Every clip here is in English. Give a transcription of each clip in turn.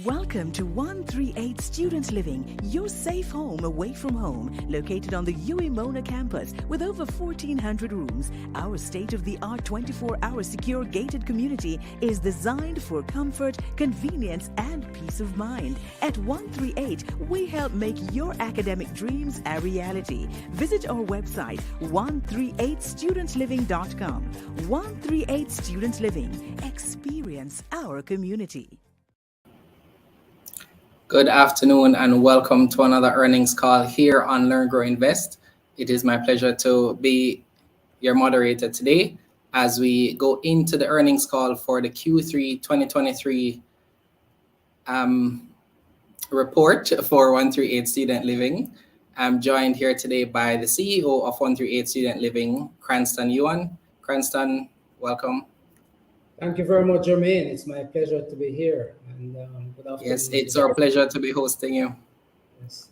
Welcome to 138 Student Living, your safe home away from home, located on the UWI Mona campus with over 1,400 rooms. Our state-of-the-art 24-hour secure gated community is designed for comfort, convenience, and peace of mind. At 138, we help make your academic dreams a reality. Visit our website, 138studentliving.com. 138 Student Living. Experience our community. Good afternoon and welcome to another earnings call here on Learn, Grow, Invest. It is my pleasure to be your moderator today as we go into the earnings call for the Q3 2023 report for 138 Student Living. I'm joined here today by the CEO of 138 Student Living, Cranston Ewan. Cranston, welcome. Thank you very much, Jermaine. It's my pleasure to be here. And good afternoon. Yes, it's our pleasure to be hosting you. Yes.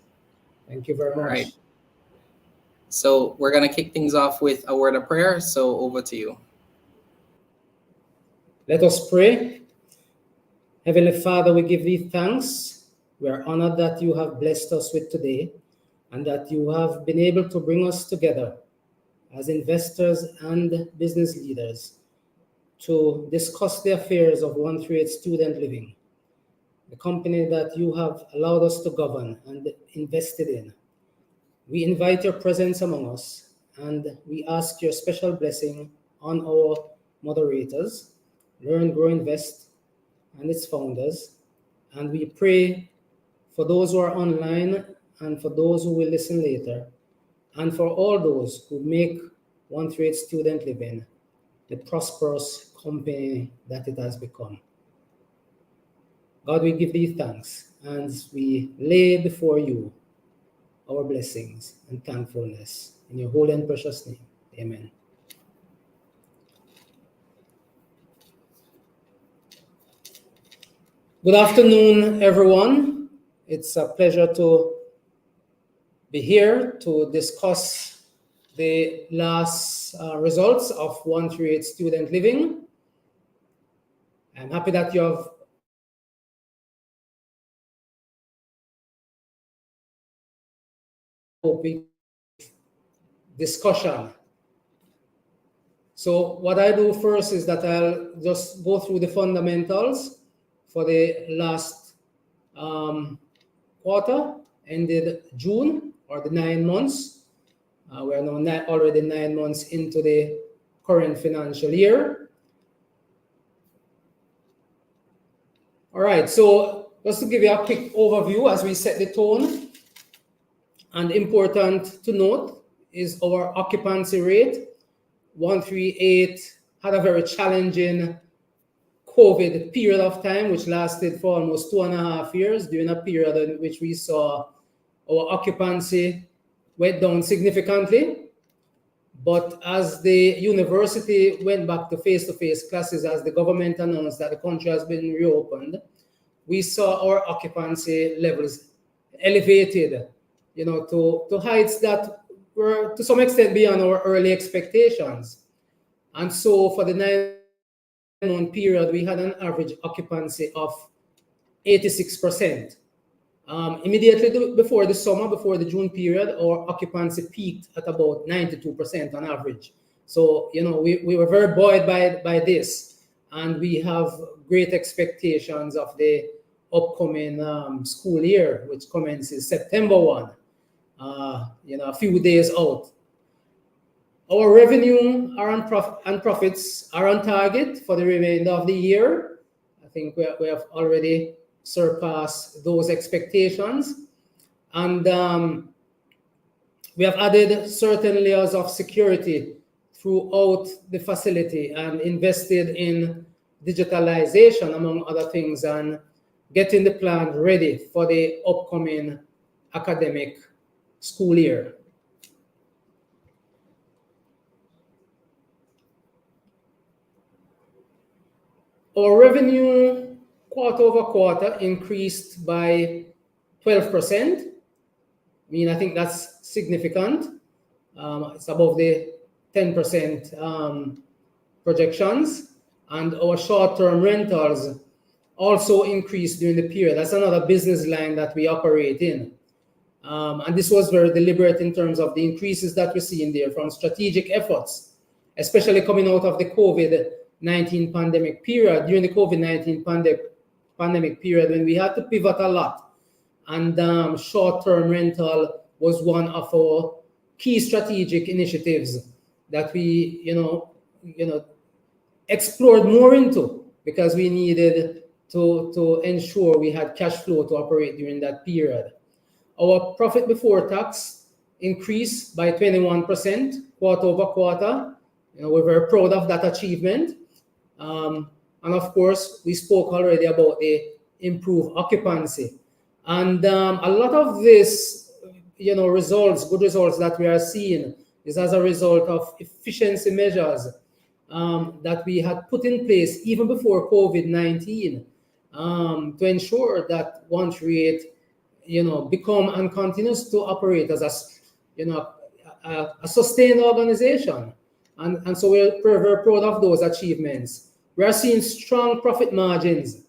Thank you very much. All right. So we're going to kick things off with a word of prayer. So over to you. Let us pray. Heavenly Father, we give thee thanks. We are honored that you have blessed us with today and that you have been able to bring us together as investors and business leaders to discuss the affairs of 138 Student Living, the company that you have allowed us to govern and invested in. We invite your presence among us, and we ask your special blessing on our moderators, Learn, Grow, Invest, and its founders. And we pray for those who are online and for those who will listen later, and for all those who make 138 Student Living the prosperous company that it has become. God, we give thee thanks as we lay before you our blessings and thankfulness. In your holy and precious name, amen. Good afternoon, everyone. It's a pleasure to be here to discuss the last results of 138 Student Living. I'm happy that you have discussion. So what I do first is that I'll just go through the fundamentals for the last quarter, ended June, or the 9 months. We are now already 9 months into the current financial year. All right, so just to give you a quick overview as we set the tone, and important to note is our occupancy rate. 138 had a very challenging COVID period of time, which lasted for almost 2.5 years, during a period in which we saw our occupancy went down significantly. But as the university went back to face-to-face classes, as the government announced that the country has been reopened, we saw our occupancy levels elevated, to heights that were to some extent beyond our early expectations. And so for the 9-month period, we had an average occupancy of 86%. Immediately before the summer, before the June period, our occupancy peaked at about 92% on average. So, we were very buoyed by this, and we have great expectations of the upcoming school year, which commences September 1, a few days out. Our revenue and profits are on target for the remainder of the year. I think we have already surpass those expectations, and we have added certain layers of security throughout the facility and invested in digitalization, among other things, and getting the plant ready for the upcoming academic school year. Our revenue quarter over quarter increased by 12%. I think that's significant. It's above the 10% projections. And our short-term rentals also increased during the period. That's another business line that we operate in. And this was very deliberate in terms of the increases that we're seeing there from strategic efforts, especially coming out of the COVID-19 pandemic period. During the COVID-19 pandemic period, when we had to pivot a lot, and short-term rental was one of our key strategic initiatives that we, explored more into, because we needed to ensure we had cash flow to operate during that period. Our profit before tax increased by 21% quarter over quarter. We're very proud of that achievement. And of course, we spoke already about the improved occupancy. And a lot of this, good results that we are seeing is as a result of efficiency measures that we had put in place even before COVID-19 to ensure that 138 become and continues to operate as a sustained organization. And so we're very proud of those achievements. We are seeing strong profit margins,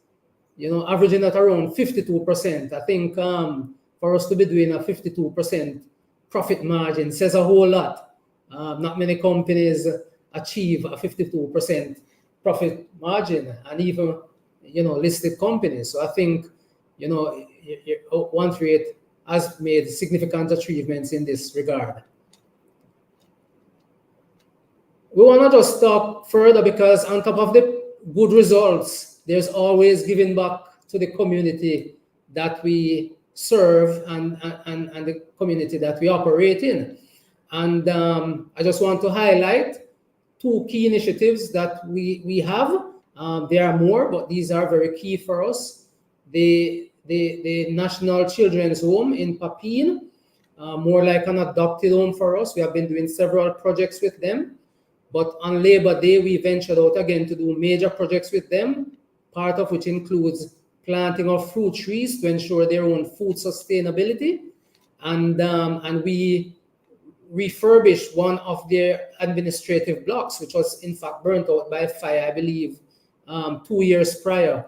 averaging at around 52%. I think for us to be doing a 52% profit margin says a whole lot. Not many companies achieve a 52% profit margin, and even, listed companies. So I think, 138 has made significant achievements in this regard. We want to just talk further, because on top of the good results, there's always giving back to the community that we serve and the community that we operate in. And I just want to highlight two key initiatives that we have. There are more, but these are very key for us. The National Children's Home in Papine, more like an adopted home for us. We have been doing several projects with them. But on Labor Day, we ventured out again to do major projects with them, part of which includes planting of fruit trees to ensure their own food sustainability. And we refurbished one of their administrative blocks, which was in fact burnt out by fire, I believe, 2 years prior.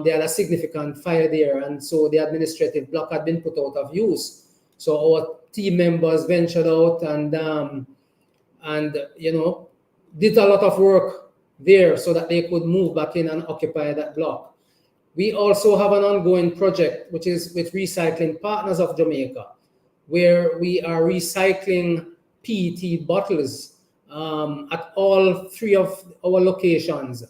They had a significant fire there, and so the administrative block had been put out of use. So our team members ventured out and did a lot of work there so that they could move back in and occupy that block. We also have an ongoing project, which is with Recycling Partners of Jamaica, where we are recycling PET bottles at all 3 of our locations.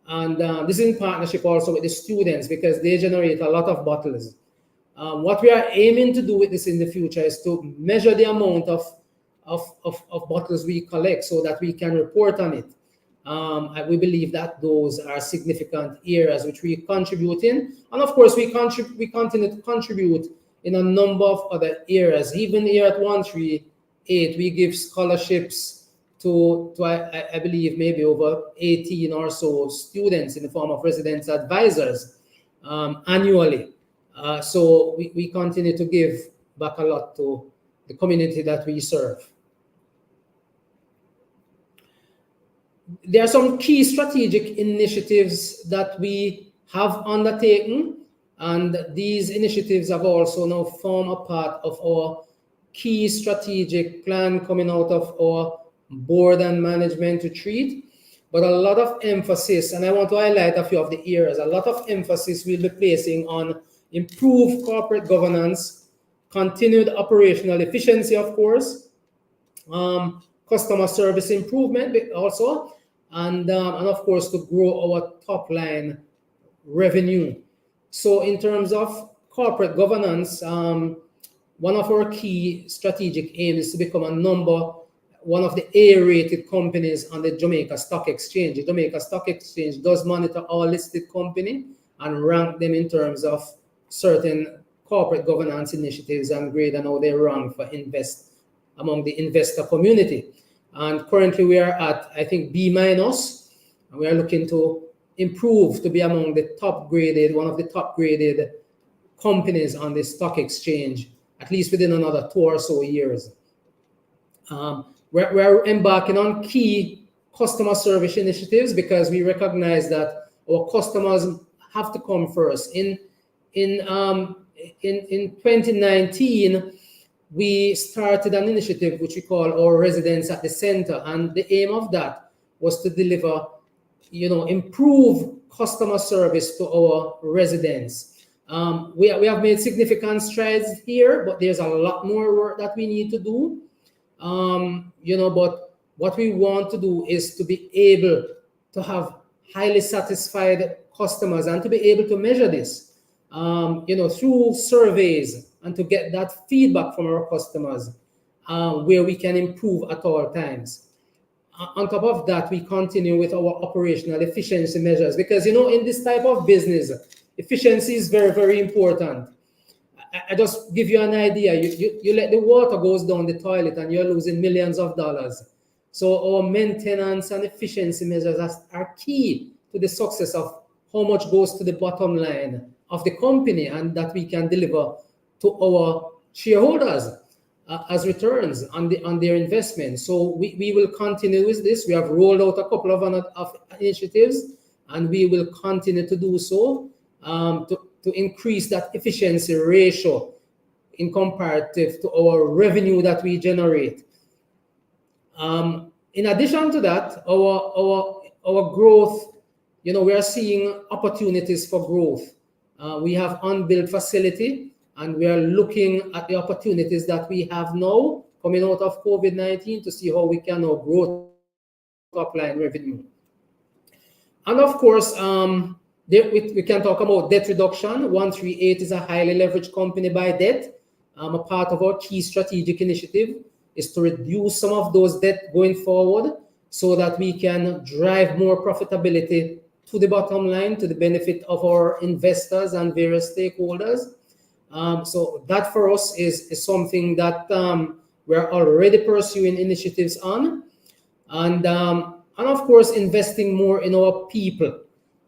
And this is in partnership also with the students, because they generate a lot of bottles. What we are aiming to do with this in the future is to measure the amount of bottles we collect so that we can report on it. We believe that those are significant areas which we contribute in. And of course, we continue to contribute in a number of other areas. Even here at 138, we give scholarships to I believe maybe over 18 or so students in the form of residence advisors annually. So we continue to give back a lot to the community that we serve. There are some key strategic initiatives that we have undertaken, and these initiatives have also now formed a part of our key strategic plan coming out of our board and management retreat. But a lot of emphasis, and I want to highlight a few of the areas, a lot of emphasis we'll be placing on improved corporate governance, continued operational efficiency, of course, customer service improvement also, and of course to grow our top line revenue. So in terms of corporate governance, one of our key strategic aims is to become one of the A-rated companies on the Jamaica Stock Exchange. The Jamaica Stock Exchange does monitor all listed companies and rank them in terms of certain corporate governance initiatives and grade and how they rank for among the investor community. And currently we are at, I think, B-, and we are looking to improve to be among the top graded, one of the top graded companies on the stock exchange, at least within another 2 or so years. We're embarking on key customer service initiatives because we recognize that our customers have to come first. In 2019, we started an initiative which we call our Residents at the Center, and the aim of that was to deliver, improve customer service to our residents. We have made significant strides here, but there's a lot more work that we need to do. But what we want to do is to be able to have highly satisfied customers and to be able to measure this, through surveys, and to get that feedback from our customers, where we can improve at all times. On top of that, we continue with our operational efficiency measures, because, in this type of business, efficiency is very, very important. I just give you an idea. You let the water goes down the toilet and you're losing millions of dollars. So our maintenance and efficiency measures are key to the success of how much goes to the bottom line of the company, and that we can deliver to our shareholders as returns on their investment. So we will continue with this. We have rolled out a couple of initiatives, and we will continue to do so to increase that efficiency ratio in comparative to our revenue that we generate. In addition to that, our growth, we are seeing opportunities for growth. We have unbuilt facility, and we are looking at the opportunities that we have now coming out of COVID-19 to see how we can now grow top line revenue. And of course, we can talk about debt reduction. 138 is a highly leveraged company by debt. A part of our key strategic initiative is to reduce some of those debt going forward, so that we can drive more profitability to the bottom line, to the benefit of our investors and various stakeholders. So that for us is something that we're already pursuing initiatives on, and of course investing more in our people.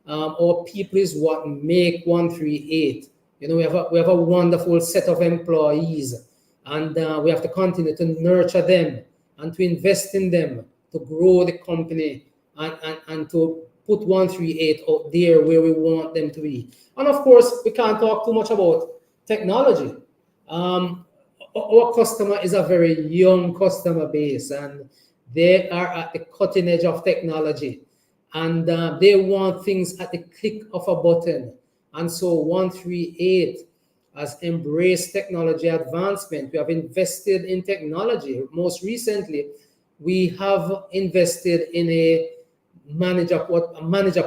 Our people is what make 138. We have a wonderful set of employees, and we have to continue to nurture them and to invest in them to grow the company and to put 138 out there where we want them to be. And of course, we can't talk too much about technology. Our customer is a very young customer base, and they are at the cutting edge of technology, and they want things at the click of a button. And so 138 has embraced technology advancement. We have invested in technology. Most recently, we have invested in a Manager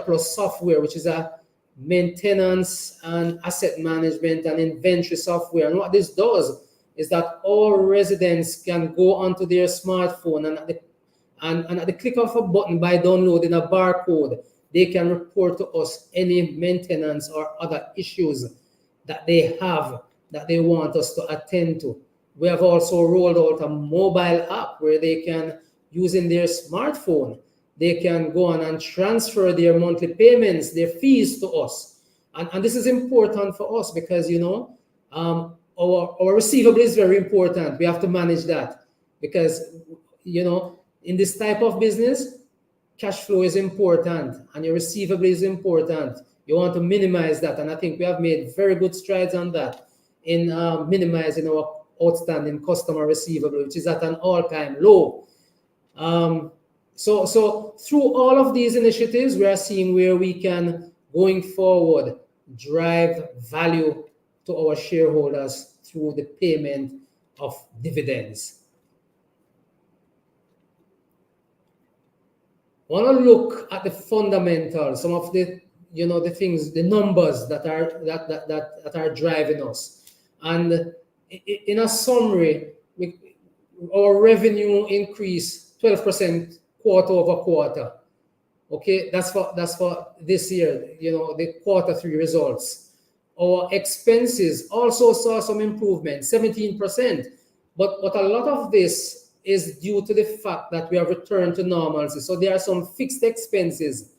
Plus software, which is a maintenance and asset management and inventory software. And what this does is that all residents can go onto their smartphone, and at the click of a button, by downloading a barcode, they can report to us any maintenance or other issues that they have that they want us to attend to. We have also rolled out a mobile app where they can, using their smartphone, they can go on and transfer their monthly payments, their fees to us. And this is important for us because, our receivable is very important. We have to manage that because, in this type of business, cash flow is important and your receivable is important. You want to minimize that. And I think we have made very good strides on that in minimizing our outstanding customer receivable, which is at an all-time low. So through all of these initiatives, we are seeing where we can, going forward, drive value to our shareholders through the payment of dividends. I want to look at the fundamentals, some of the the things, the numbers that are driving us. And in a summary, our revenue increased 12% quarter over quarter. Okay, that's for this year, the quarter 3 results. Our expenses also saw some improvement, 17%. But a lot of this is due to the fact that we have returned to normalcy. So there are some fixed expenses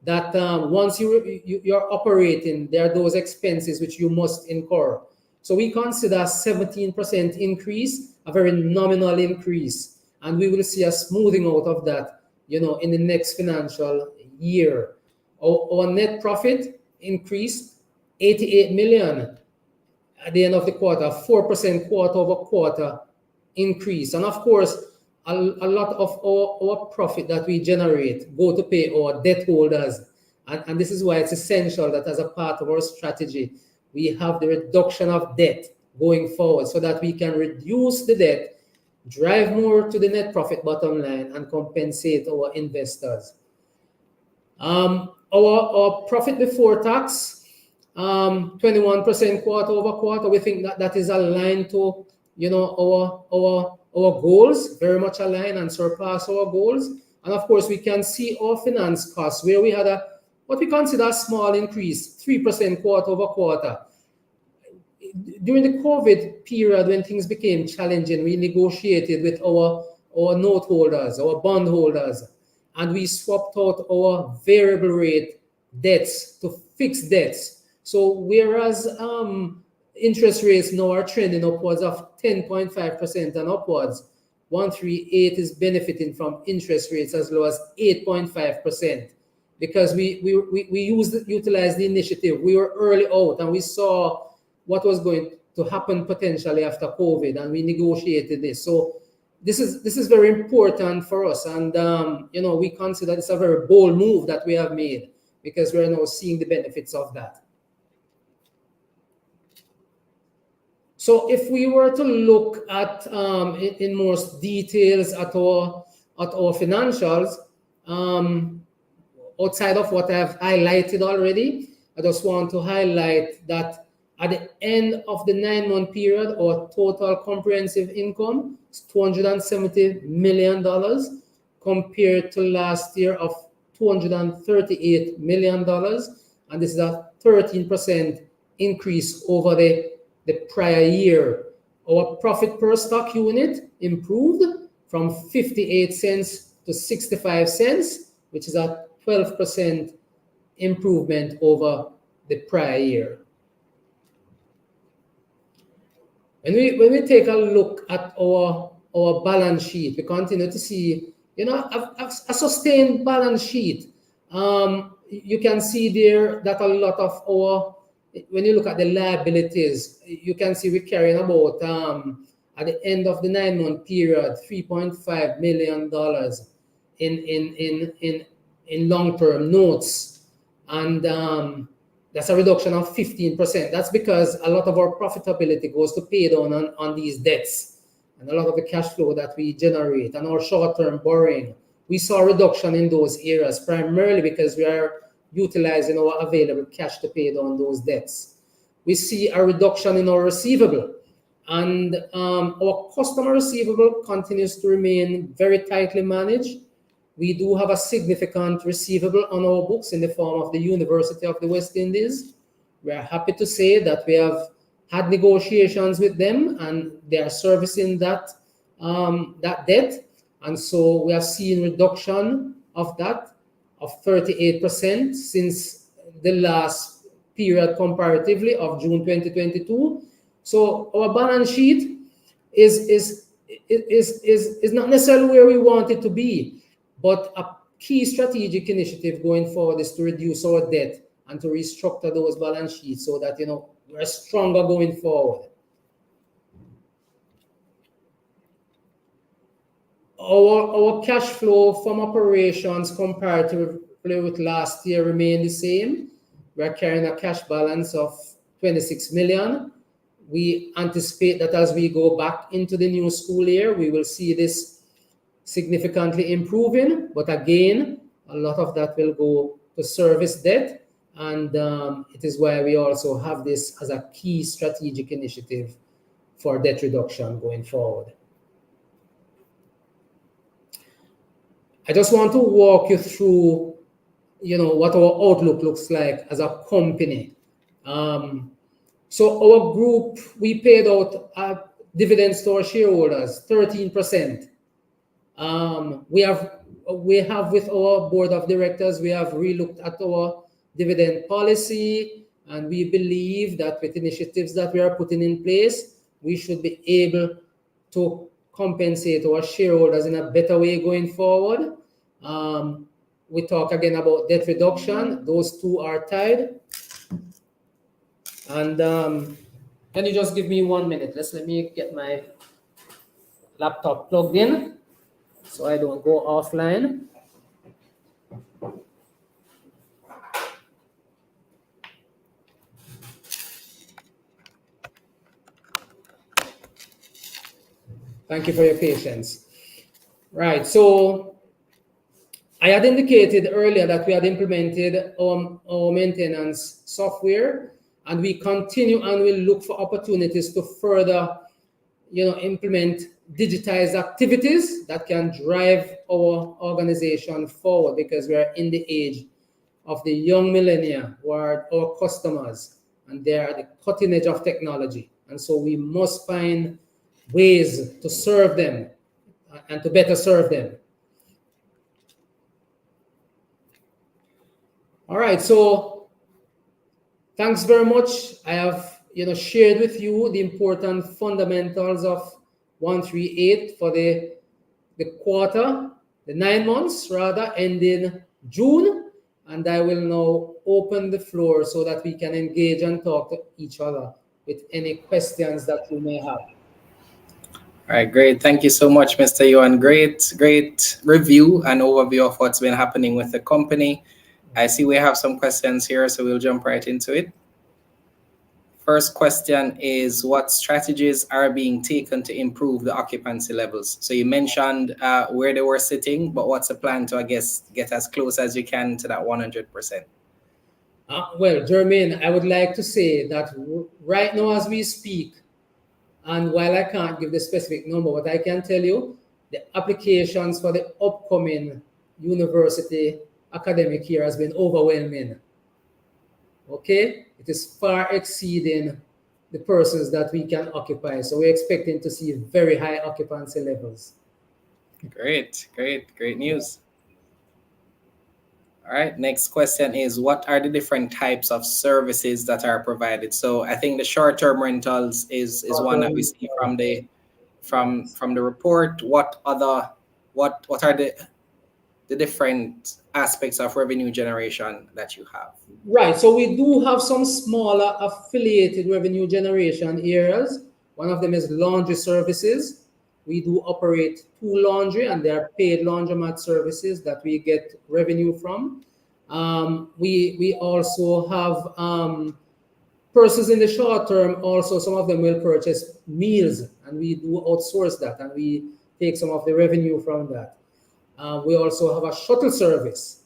that once you're operating, there are those expenses which you must incur. So we consider 17% increase a very nominal increase, and we will see a smoothing out of that, in the next financial year. Our net profit increased 88 million at the end of the quarter, 4% quarter-over-quarter increase. And of course, a lot of our profit that we generate go to pay our debt holders. And this is why it's essential that as a part of our strategy, we have the reduction of debt going forward so that we can reduce the debt, drive more to the net profit bottom line, and compensate our investors. Our profit before tax, 21% quarter-over-quarter. We think that is aligned to, you know, our goals, very much aligned and surpass our goals. And of course, we can see our finance costs where we had what we consider a small increase, 3% quarter-over-quarter. During the COVID period, when things became challenging, we negotiated with our note holders, our bond holders, and we swapped out our variable rate debts to fixed debts. So whereas interest rates now are trending upwards of 10.5% and upwards, 138 is benefiting from interest rates as low as 8.5%, because we utilized the initiative. We were early out and we saw what was going to happen potentially after COVID, and we negotiated this. So this is very important for us, and you know, we consider this a very bold move that we have made, because we are now seeing the benefits of that. So if we were to look at in more details at our financials, outside of what I've highlighted already, I just want to highlight that at the end of the 9-month period, our total comprehensive income is $270 million compared to last year of $238 million. And this is a 13% increase over the prior year. Our profit per stock unit improved from 58 cents to 65 cents, which is a 12% improvement over the prior year. When we take a look at our balance sheet, we continue to see, you know, a sustained balance sheet. You can see there that a lot of our, when you look at the liabilities, you can see we're carrying about at the end of the 9-month period $3.5 million in long-term notes, and that's a reduction of 15%. That's because a lot of our profitability goes to pay down on these debts, and a lot of the cash flow that we generate and our short-term borrowing. We saw a reduction in those areas primarily because we are utilizing our available cash to pay down those debts. We see a reduction in our receivable, and our customer receivable continues to remain very tightly managed. We do have a significant receivable on our books in the form of the University of the West Indies. We are happy to say that we have had negotiations with them, and they are servicing that debt. And so we have seen reduction of that of 38% since the last period comparatively of June 2022. So our balance sheet is not necessarily where we want it to be. But a key strategic initiative going forward is to reduce our debt and to restructure those balance sheets so that, you know, we're stronger going forward. Our cash flow from operations comparatively with last year remain the same. We're carrying a cash balance of $26 million. We anticipate that as we go back into the new school year, we will see this significantly improving, but again, a lot of that will go to service debt, and it is why we also have this as a key strategic initiative for debt reduction going forward. I just want to walk you through, you know, what our outlook looks like as a company. So our group, we paid out dividends to our shareholders, 13%. We have with our board of directors, we have relooked at our dividend policy, and we believe that with initiatives that we are putting in place, we should be able to compensate our shareholders in a better way going forward. We talk again about debt reduction. Those two are tied. And can you just give me 1 minute? Let me get my laptop plugged in so I don't go offline. Thank you for your patience. Right, so I had indicated earlier that we had implemented our maintenance software, and we continue and will look for opportunities to further, implement digitized activities that can drive our organization forward, because we are in the age of the young millennia who are our customers, and they are the cutting edge of technology. And so we must find ways to serve them and to better serve them. All right, so thanks very much. I have shared with you the important fundamentals of 138 for the quarter, the 9 months rather, ending June. And I will now open the floor so that we can engage and talk to each other with any questions that you may have. All right, great. Thank you so much, Mr. Ewan. Great review and overview of what's been happening with the company. I see we have some questions here, so we'll jump right into it. First question is, what strategies are being taken to improve the occupancy levels? So you mentioned where they were sitting, but what's the plan to, I guess, get as close as you can to that 100%? Well, Jermaine, I would like to say that right now as we speak, and while I can't give the specific number, what I can tell you, the applications for the upcoming university academic year has been overwhelming. Okay, it is far exceeding the persons that we can occupy. So we're expecting to see very high occupancy levels. Great news. All right, next question is, what are the different types of services that are provided? So I think the short-term rentals is one that we see from the report. What are the different aspects of revenue generation that you have? Right, so we do have some smaller affiliated revenue generation areas. One of them is laundry services. We do operate 2 laundry, and they are paid laundromat services that we get revenue from. We also have persons in the short term. Also, some of them will purchase meals, and we do outsource that, and we take some of the revenue from that. We also have a shuttle service.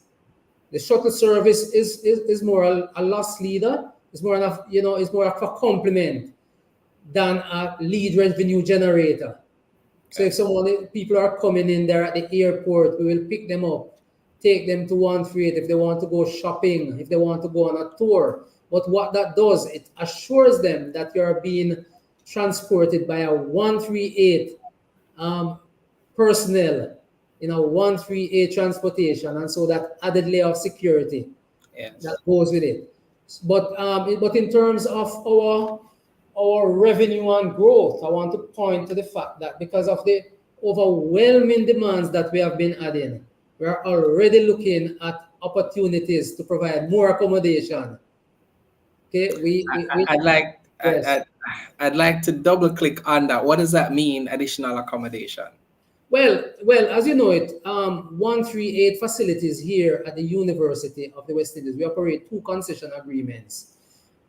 The shuttle service is more a loss leader. It's more enough, it's more of a complement than a lead revenue generator. So if people are coming in there at the airport, we will pick them up, take them to 138 if they want to go shopping, if they want to go on a tour. But what that does, it assures them that you are being transported by a 138 personnel in a 138 transportation, and so that added layer of security that goes with it. But in terms of our revenue and growth, I want to point to the fact that because of the overwhelming demands that we have been adding, we are already looking at opportunities to provide more accommodation. Okay, I'd like to double click on that. What does that mean, additional accommodation? Well, as you know it, 138 facilities here at the University of the West Indies, we operate 2 concession agreements.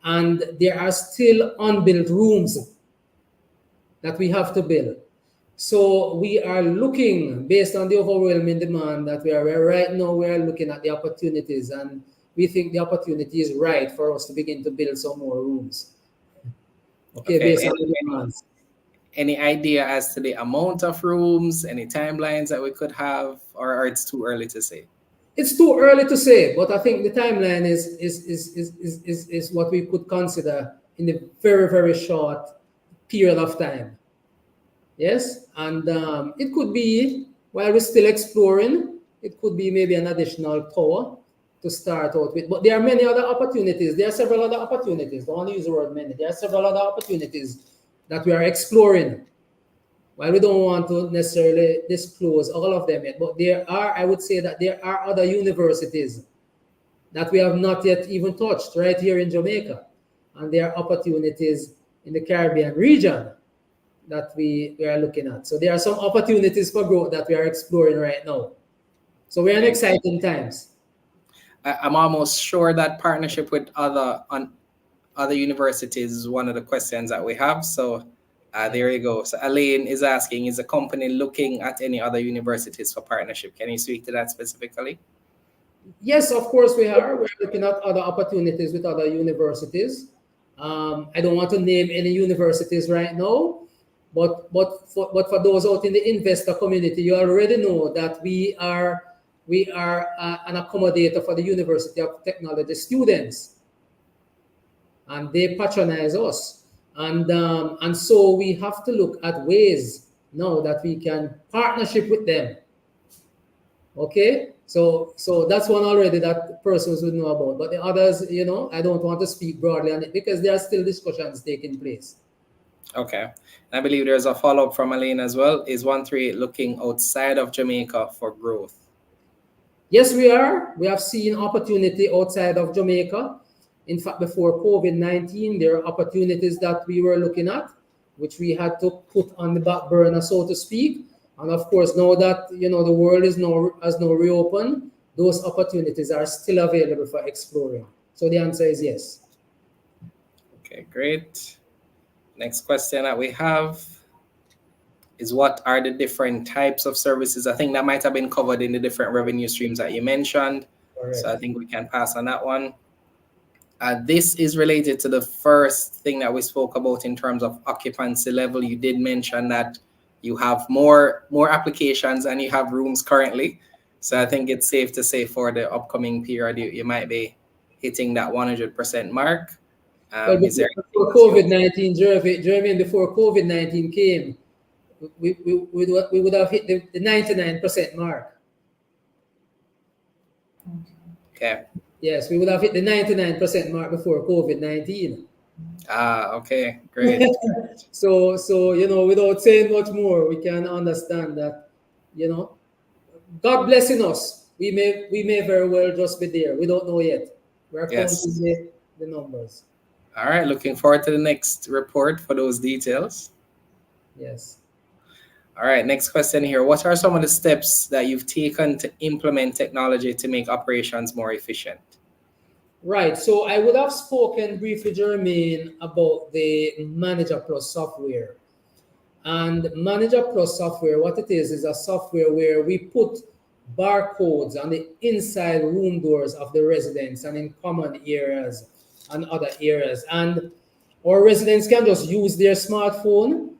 And there are still unbuilt rooms that we have to build. So we are looking, based on the overwhelming demand that we are right now, we are looking at the opportunities, and we think the opportunity is right for us to begin to build some more rooms. Okay. Based on the demands. Any idea as to the amount of rooms, any timelines that we could have, or it's too early to say? It's too early to say, but I think the timeline is what we could consider in the very, very short period of time. Yes, and it could be, while we're still exploring, it could be maybe an additional tower to start out with. But there are many other opportunities. There are several other opportunities. Don't want to use the word many. There are several other opportunities that we are exploring. Well, we don't want to necessarily disclose all of them yet, but I would say that there are other universities that we have not yet even touched right here in Jamaica. and there are opportunities in the Caribbean region that we are looking at. So there are some opportunities for growth that we are exploring right now. So we're in exciting times. I'm almost sure that partnership with other universities is one of the questions that we have. So there you go. So Elaine is asking, is the company looking at any other universities for partnership? Can you speak to that specifically? Yes, of course we are. We're looking at other opportunities with other universities. I don't want to name any universities right now, but for those out in the investor community, you already know that we are an accommodator for the University of Technology students, and they patronize us, and so we have to look at ways now that we can partnership with them. Okay, so that's one already that persons would know about, but the others, you know, I don't want to speak broadly on it because there are still discussions taking place. Okay, I believe there's a follow-up from Elaine as well. Is 138 looking outside of Jamaica for growth? Yes, we are. We have seen opportunity outside of Jamaica. In fact, before COVID-19, there are opportunities that we were looking at, which we had to put on the back burner, so to speak. And of course, now that, you know, the world has now reopened, those opportunities are still available for exploring. So the answer is yes. Okay, great. Next question that we have is, what are the different types of services? I think that might have been covered in the different revenue streams that you mentioned. Correct. So I think we can pass on that one. This is related to the first thing that we spoke about in terms of occupancy level. You did mention that you have more applications and you have rooms currently. So I think it's safe to say for the upcoming period, you might be hitting that 100% mark. Well, before COVID-19, Jeremy, before COVID-19 came, we would have hit the 99% mark. Okay. Yes, we would have hit the 99% mark before COVID-19. Okay, great. So you know, without saying much more, we can understand that, you know, God blessing us, we may very well just be there. We don't know yet. We're counting the numbers. All right, looking forward to the next report for those details. Yes. All right, next question here. What are some of the steps that you've taken to implement technology to make operations more efficient? Right. So I would have spoken briefly, Jermaine, about the Manager Plus software. And Manager Plus software, what it is a software where we put barcodes on the inside room doors of the residents and in common areas and other areas. And our residents can just use their smartphone,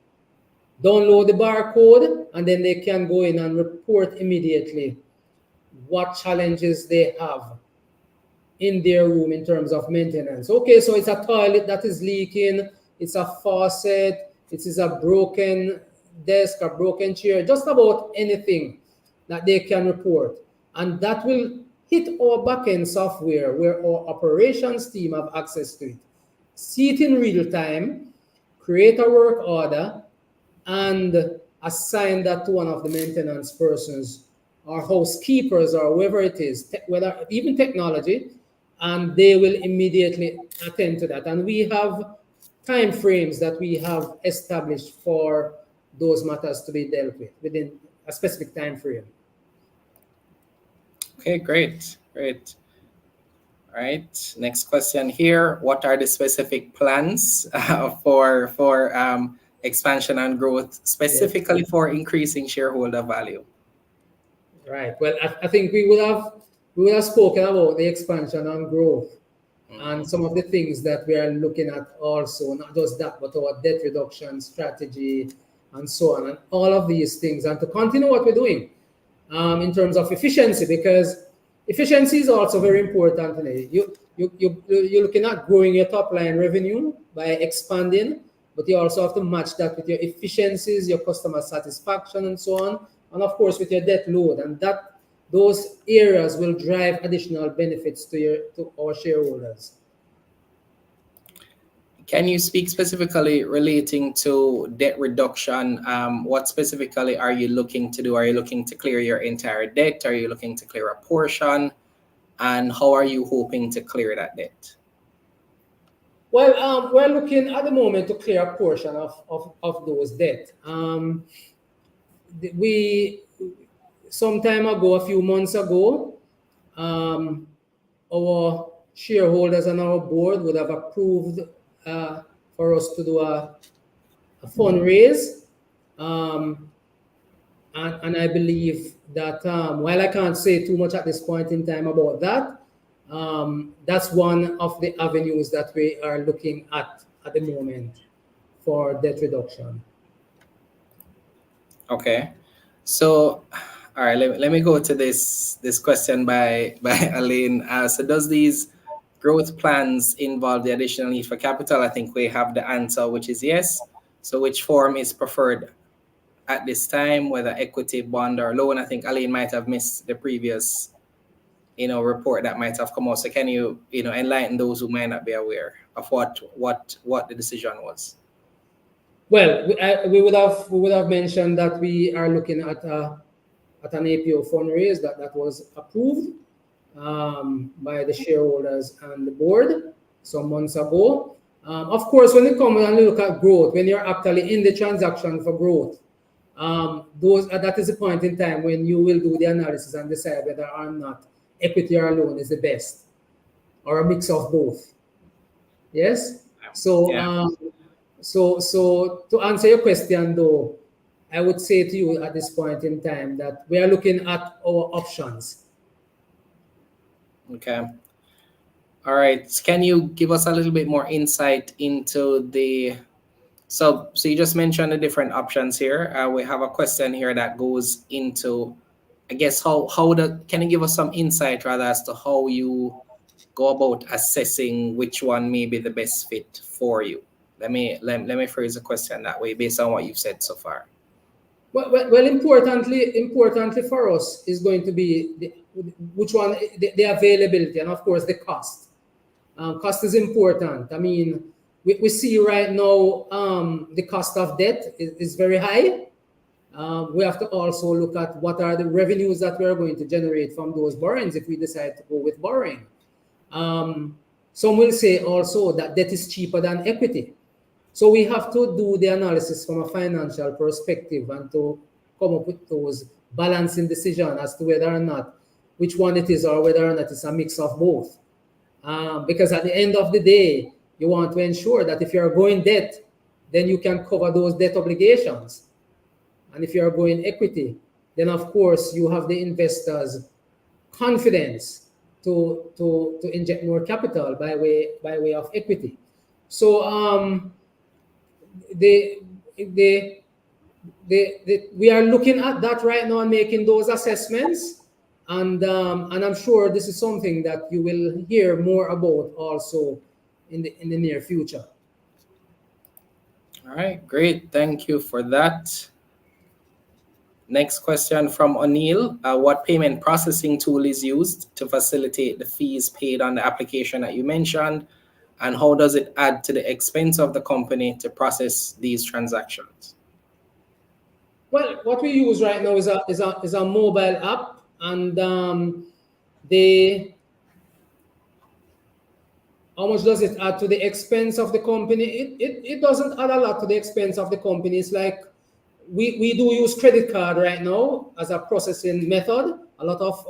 download the barcode, and then they can go in and report immediately what challenges they have in their room in terms of maintenance. Okay, so it's a toilet that is leaking, it's a faucet, it is a broken desk, a broken chair, just about anything that they can report. And that will hit our backend software where our operations team have access to it. See it in real time, create a work order, and assign that to one of the maintenance persons or housekeepers or whoever it is, whether even technology, and they will immediately attend to that. And we have time frames that we have established for those matters to be dealt with within a specific time frame. Okay, great. All right, next question here. What are the specific plans for expansion and growth, specifically for increasing shareholder value? Right. Well, I think we would have spoken about the expansion and growth and some of the things that we are looking at also, not just that, but our debt reduction strategy and so on, and all of these things, and to continue what we're doing in terms of efficiency, because efficiency is also very important today. You're looking at growing your top line revenue by expanding, but you also have to match that with your efficiencies, your customer satisfaction, and so on, and of course with your debt load, and those areas will drive additional benefits to our shareholders. Can you speak specifically relating to debt reduction? What specifically are you looking to do? Are you looking to clear your entire debt? Are you looking to clear a portion? And how are you hoping to clear that debt? Well, we're looking at the moment to clear a portion of those debt. We some time ago, a few months ago, our shareholders and our board would have approved for us to do a fundraise. And I believe that while I can't say too much at this point in time about that, that's one of the avenues that we are looking at the moment for debt reduction. Okay. So, all right, let me go to this question by Aline. So does these growth plans involve the additional need for capital? I think we have the answer, which is yes. So which form is preferred at this time, whether equity, bond, or loan? I think Aline might have missed the previous report that might have come out. So can you enlighten those who might not be aware of what the decision was? Well, we would have mentioned that we are looking at an APO fundraise that was approved by the shareholders and the board some months ago. Of course, when you come and look at growth, when you're actually in the transaction for growth, that is the point in time when you will do the analysis and decide whether or not equity or loan is the best, or a mix of both. Yes. So. Yeah. So to answer your question, though, I would say to you at this point in time that we are looking at our options. Okay. All right. Can you give us a little bit more insight into the... So you just mentioned the different options here. We have a question here that goes into, I guess, can you give us some insight rather as to how you go about assessing which one may be the best fit for you? Let me phrase the question that way based on what you've said so far. Well, importantly for us is going to be which one, the availability, and of course the cost. Cost is important. I mean, we see right now the cost of debt is very high. We have to also look at what are the revenues that we are going to generate from those borrowings if we decide to go with borrowing. Some will say also that debt is cheaper than equity. So we have to do the analysis from a financial perspective and to come up with those balancing decisions as to whether or not which one it is or whether or not it's a mix of both. Because at the end of the day, you want to ensure that if you're going debt, then you can cover those debt obligations. And if you're going equity, then of course you have the investors' confidence to inject more capital by way of equity. So we are looking at that right now and making those assessments, and I'm sure this is something that you will hear more about also in the near future. All right, great. Thank you for that. Next question from O'Neill. What payment processing tool is used to facilitate the fees paid on the application that you mentioned? And how does it add to the expense of the company to process these transactions? Well, what we use right now is a mobile app, and how much does it add to the expense of the company? It doesn't add a lot to the expense of the company. It's like we do use credit card right now as a processing method. A lot of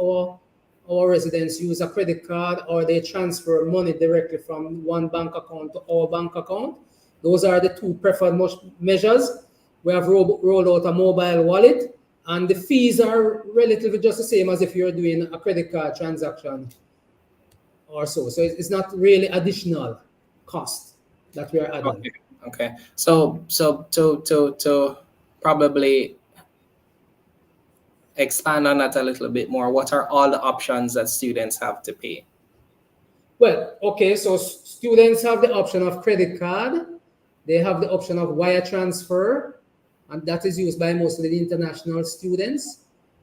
our residents use a credit card, or they transfer money directly from one bank account to our bank account. Those are the two preferred measures. We have rolled out a mobile wallet, and the fees are relatively just the same as if you're doing a credit card transaction or so. So it's not really additional cost that we are adding. Okay. So to probably expand on that a little bit more, what are all the options that students have to pay? Well, okay, so students have the option of credit card. They have the option of wire transfer, and that is used by mostly the international students.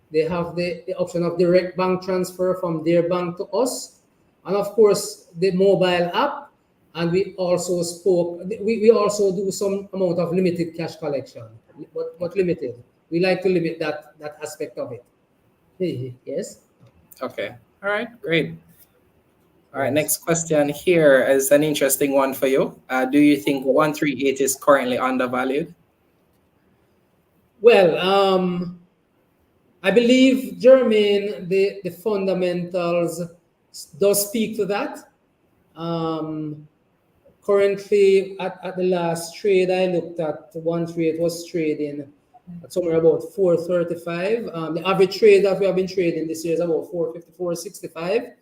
They have the option of direct bank transfer from their bank to us. And of course, the mobile app. And we also we also do some amount of limited cash collection, but limited. We like to limit that aspect of it. Yes. Okay. All right. Great. All right, next question here is an interesting one for you. Do you think 138 is currently undervalued? Well, I believe, Jermaine, the fundamentals does speak to that. Currently, at the last trade I looked at, 138 was trading at somewhere about 435. The average trade that we have been trading this year is about 454.65.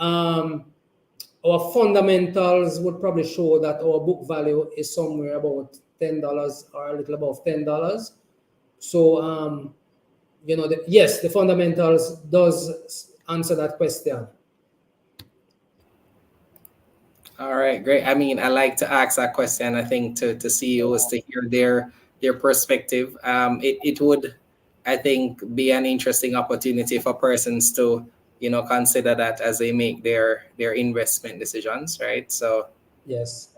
Our fundamentals would probably show that our book value is somewhere about $10 or a little above $10. So, yes, the fundamentals does answer that question. All right, great. I mean, I like to ask that question, I think, to CEOs to hear their perspective. It would, I think, be an interesting opportunity for persons to, consider that as they make their investment decisions, right? So, Yes.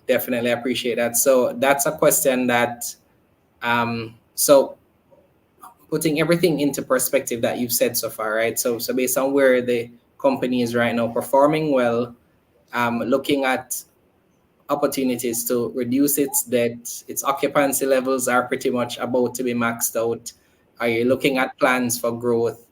definitely appreciate that. So that's a question that, so putting everything into perspective that you've said so far, right? So based on where the company is right now, performing well, looking at opportunities to reduce its debt, its occupancy levels are pretty much about to be maxed out. Are you looking at plans for growth?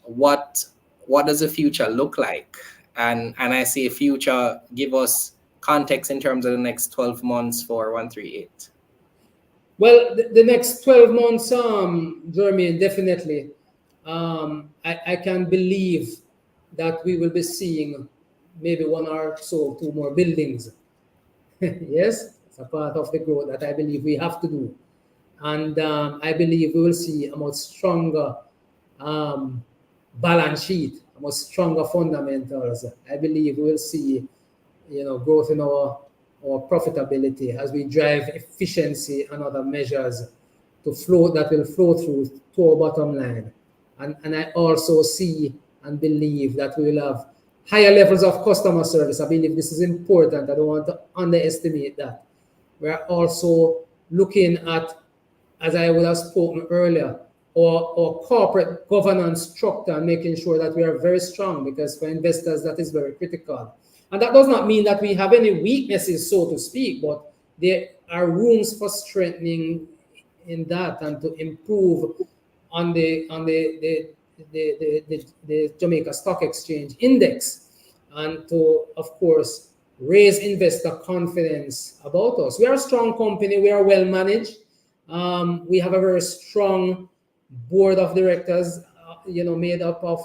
What does the future look like? And I see a future, give us context in terms of the next 12 months for 138. Well, the next 12 months, Jermaine, definitely. I can believe that we will be seeing maybe one or so, two more buildings. Yes, it's a part of the growth that I believe we have to do. And I believe we will see a much stronger balance sheet, a much stronger fundamentals. I believe we will see, growth in our profitability as we drive efficiency and other measures that will flow through to our bottom line. And I also see and believe that we will have higher levels of customer service. I believe this is important. I don't want to underestimate that. We're also looking at, as I would have spoken earlier, our corporate governance structure and making sure that we are very strong, because for investors that is very critical. And that does not mean that we have any weaknesses, so to speak, but there are rooms for strengthening in that and to improve on the Jamaica Stock Exchange Index, and to, of course, raise investor confidence about us. We are a strong company. We are well managed. We have a very strong board of directors, made up of,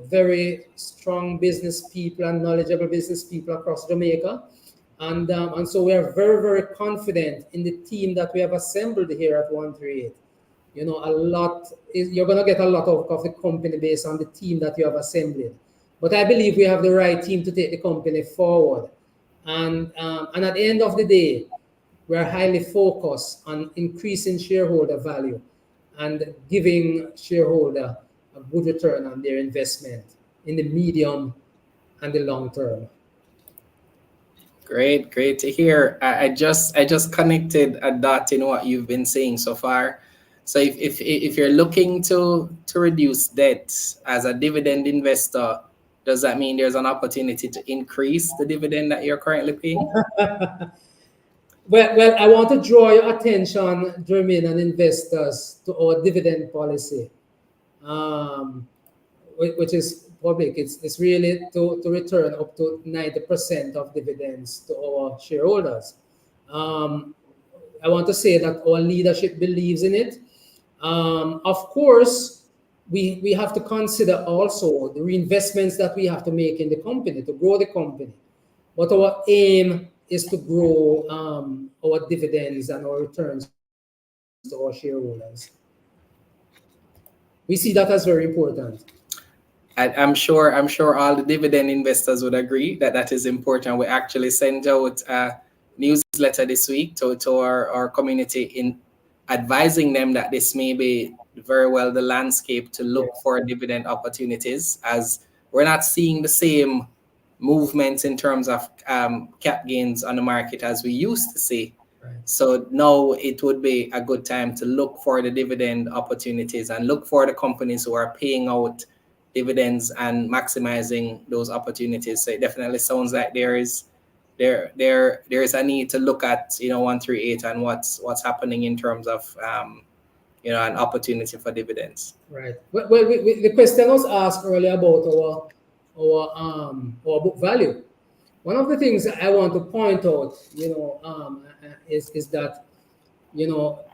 very strong business people and knowledgeable business people across Jamaica. And so we are very, very confident in the team that we have assembled here at 138. You're going to get a lot of the company based on the team that you have assembled. But I believe we have the right team to take the company forward. And at the end of the day, we're highly focused on increasing shareholder value and giving shareholder a good return on their investment in the medium and the long term. Great to hear. I just connected a dot in what you've been saying so far. So if you're looking to reduce debt as a dividend investor, does that mean there's an opportunity to increase the dividend that you're currently paying? Well, I want to draw your attention, Jermaine, and investors, to our dividend policy, which is public. It's really to return up to 90% of dividends to our shareholders. I want to say that our leadership believes in it. Of course, we have to consider also the reinvestments that we have to make in the company to grow the company. But our aim is to grow our dividends and our returns to our shareholders. We see that as very important. I'm sure all the dividend investors would agree that is important. We actually sent out a newsletter this week to our community in advising them that this may be very well the landscape to look for dividend opportunities, as we're not seeing the same movements in terms of cap gains on the market as we used to see. Right. So now it would be a good time to look for the dividend opportunities and look for the companies who are paying out dividends and maximizing those opportunities. So it definitely sounds like there is a need to look at 138 and what's happening in terms of an opportunity for dividends. Right. Well, the question was asked earlier about our book value. One of the things I want to point out, is that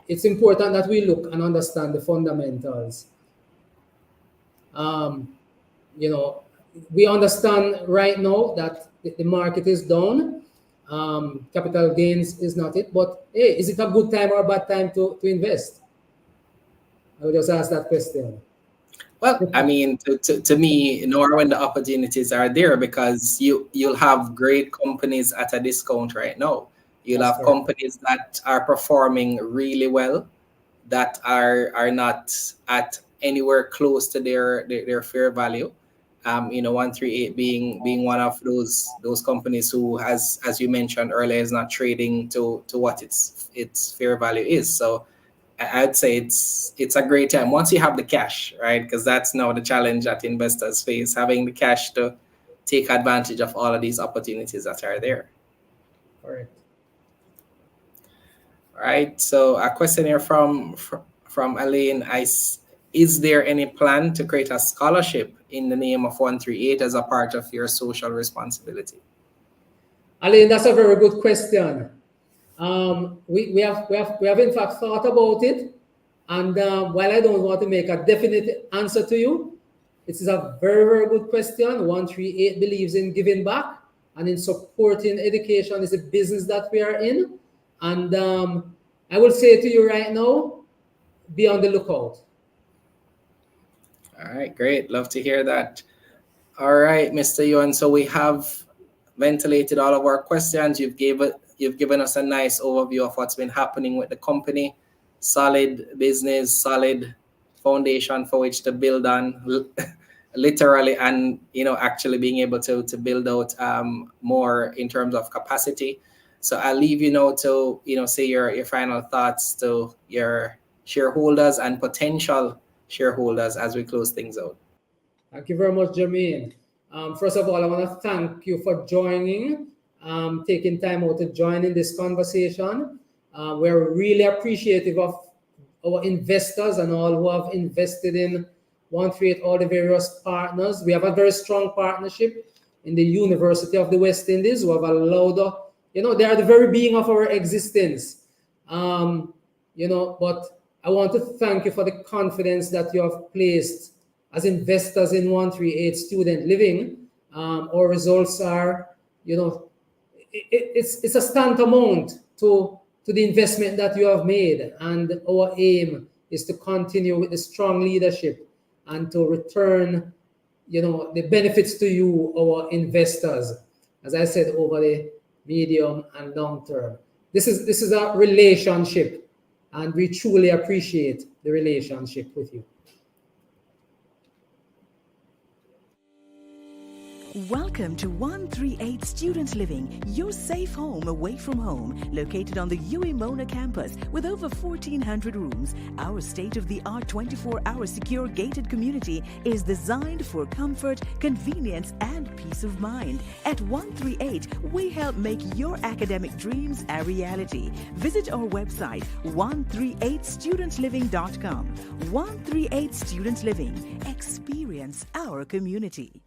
it's important that we look and understand the fundamentals. We understand right now that the market is down. Capital gains is not it, but hey, is it a good time or a bad time to invest? I would just ask that question. Well, I mean, to me, nor when the opportunities are there, because you'll have great companies at a discount right now. You'll have companies that are performing really well, that are not at anywhere close to their fair value. 138 being one of those companies who, as you mentioned earlier, is not trading to what its fair value is. So I'd say it's a great time once you have the cash, right? Because that's now the challenge that investors face, having the cash to take advantage of all of these opportunities that are there. Correct. All right. So a question here from Elaine. Is there any plan to create a scholarship in the name of 138 as a part of your social responsibility? Elaine, that's a very good question. We have in fact thought about it, and while I don't want to make a definite answer to you, it is a very, very good question. 138 believes in giving back and in supporting education. Is a business that we are in, and I will say to you right now, be on the lookout. All right, great. Love to hear that. All right, Mr. Ewan. So we have ventilated all of our questions. You've given us a nice overview of what's been happening with the company. Solid business, solid foundation for which to build on, literally, and actually being able to build out more in terms of capacity. So I'll leave you now to say your final thoughts to your shareholders and potential shareholders as we close things out. Thank you very much, Jermaine. First of all, I want to thank you for joining, taking time out to join in this conversation. We're really appreciative of our investors and all who have invested in 138, all the various partners. We have a very strong partnership in the University of the West Indies, who have allowed, they are the very being of our existence. But I want to thank you for the confidence that you have placed as investors in 138 Student Living. Our results are, it's a tantamount to the investment that you have made, and our aim is to continue with the strong leadership and to return, the benefits to you, our investors, as I said, over the medium and long term. This is a relationship, and we truly appreciate the relationship with you. Welcome to 138 Student Living, your safe home away from home, located on the UWI Mona campus with over 1,400 rooms. Our state-of-the-art 24-hour secure gated community is designed for comfort, convenience, and peace of mind. At 138, we help make your academic dreams a reality. Visit our website, 138studentliving.com. 138 Student Living. Experience our community.